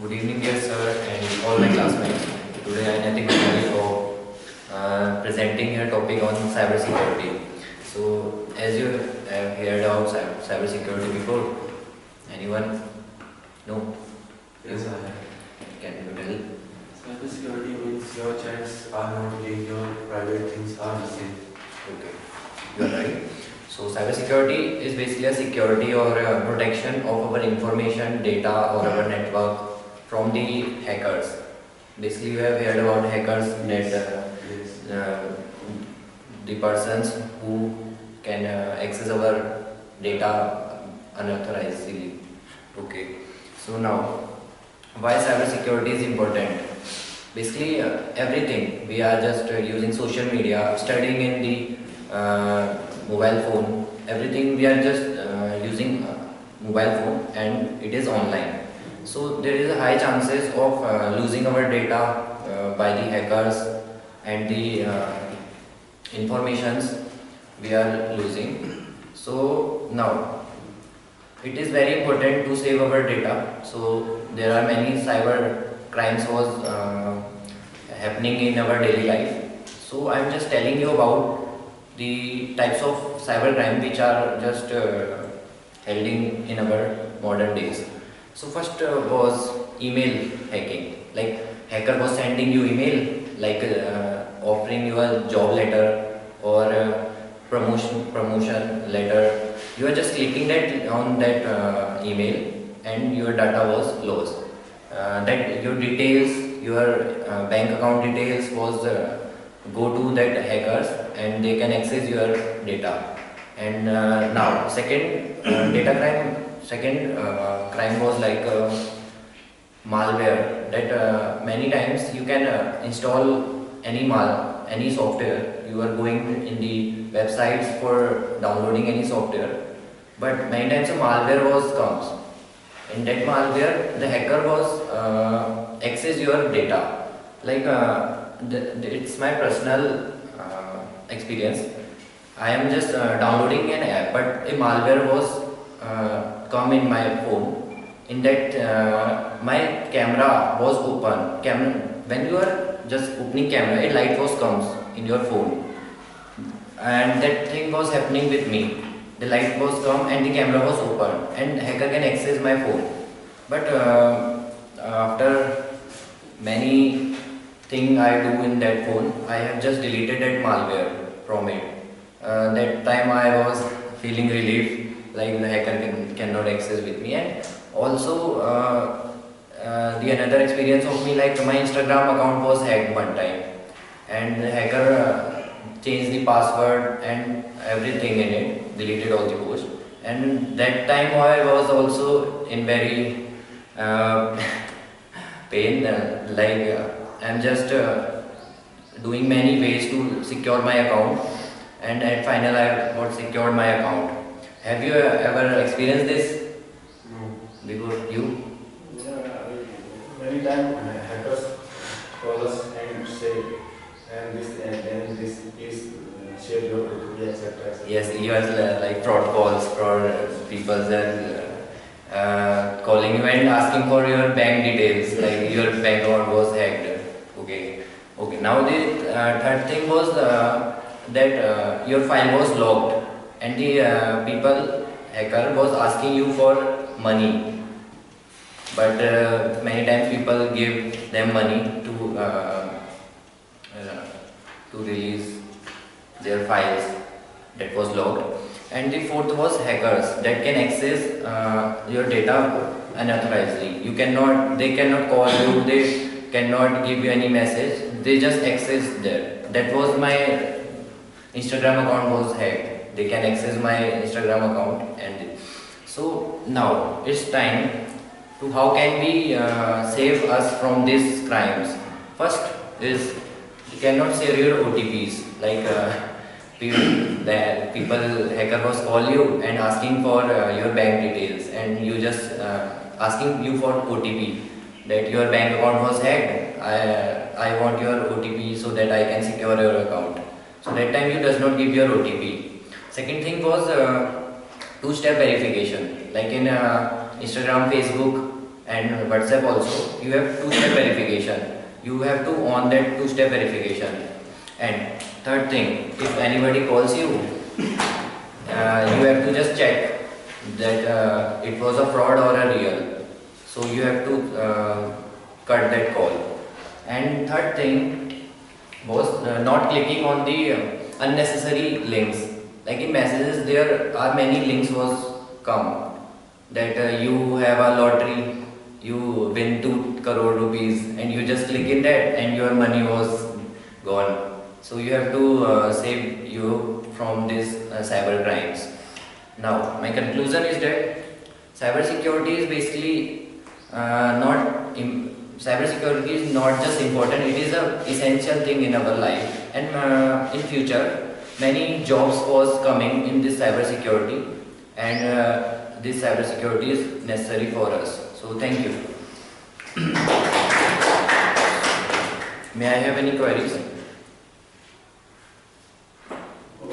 Good evening, dear sir, and all my classmates. Today I am Natik for presenting a topic on cybersecurity. So, as you have heard about cybersecurity before, anyone? No? Yes, You I have. can you tell? Cybersecurity means your chats are not leaked, your private things are missing. Okay, you are right. So, cybersecurity is basically a security or a protection of our information, data, or our network from the hackers. Basically, you have heard about hackers that Yes. the persons who can access our data unauthorizedly. Okay. So now, why cybersecurity is important? Basically, everything we are just using social media, studying in the mobile phone. Everything we are just using mobile phone, and it is online. So there is a high chances of losing our data by the hackers and the informations we are losing. So now it is very important to save our data. So there are many cyber crimes was happening in our daily life. So I am just telling you about the types of cyber crime which are just holding in our modern days. So first was email hacking. Like hacker was sending you email like offering you a job letter or promotion letter. You are just clicking that on that email and your data was lost. That your details, your bank account details was go to that hackers and they can access your data. And now second data crime. Second crime was like malware. That many times you can install any software. You are going in the websites for downloading any software, but many times a malware was comes. In that malware, the hacker was access your data. Like it's my personal experience. I am just downloading an app, but a malware was come in my phone. In that, my camera was open. Camera when you are just opening camera, a light was comes in your phone, and that thing was happening with me. The light was come and the camera was open, and hacker can access my phone. But after many thing I do in that phone, I have just deleted that malware from it. That time I was feeling relief, like the hacker cannot access with me. And also the another experience of me, like my Instagram account was hacked one time, and the hacker changed the password and everything in it, deleted all the posts. And that time I was also in very uh, pain, I'm just doing many ways to secure my account, and at final I got secured my account. Have you ever experienced this No. before you? Yeah, many times hackers call us and say, and then this is share your OTP, etc. Yes, you have like fraud calls for people that calling you and asking for your bank details, like your bank account was hacked. Okay, okay. Now the third thing was that your file was locked, and the people hacker was asking you for money, but many times people give them money uh, to release their files that was locked. And the fourth was hackers that can access your data unauthorizedly. They cannot call you, they cannot give you any message, they just access that. That was my Instagram account was hacked. They can access my Instagram account. And so now it's time to how can we save us from these crimes. First is you cannot share your OTPs, like people hacker was call you and asking for your bank details, and you just asking you for OTP, that your bank account was hacked, I want your OTP so that I can secure your account. So that time you does not give your OTP. Second thing was two-step verification, like in Instagram, Facebook, and WhatsApp also, you have two-step verification. You have to on that two-step verification. And third thing, if anybody calls you, you have to just check that it was a fraud or a real. So you have to cut that call. And third thing was not clicking on the unnecessary links. Like in messages, there are many links was come that you have a lottery, you win 2 crore rupees, and you just click in that and your money was gone. So you have to save you from these cyber crimes. Now, my conclusion is that cybersecurity is basically cybersecurity is not just important; it is a essential thing in our life. And in future, many jobs was coming in this cybersecurity, and this cybersecurity is necessary for us. So, thank you. May I have any queries?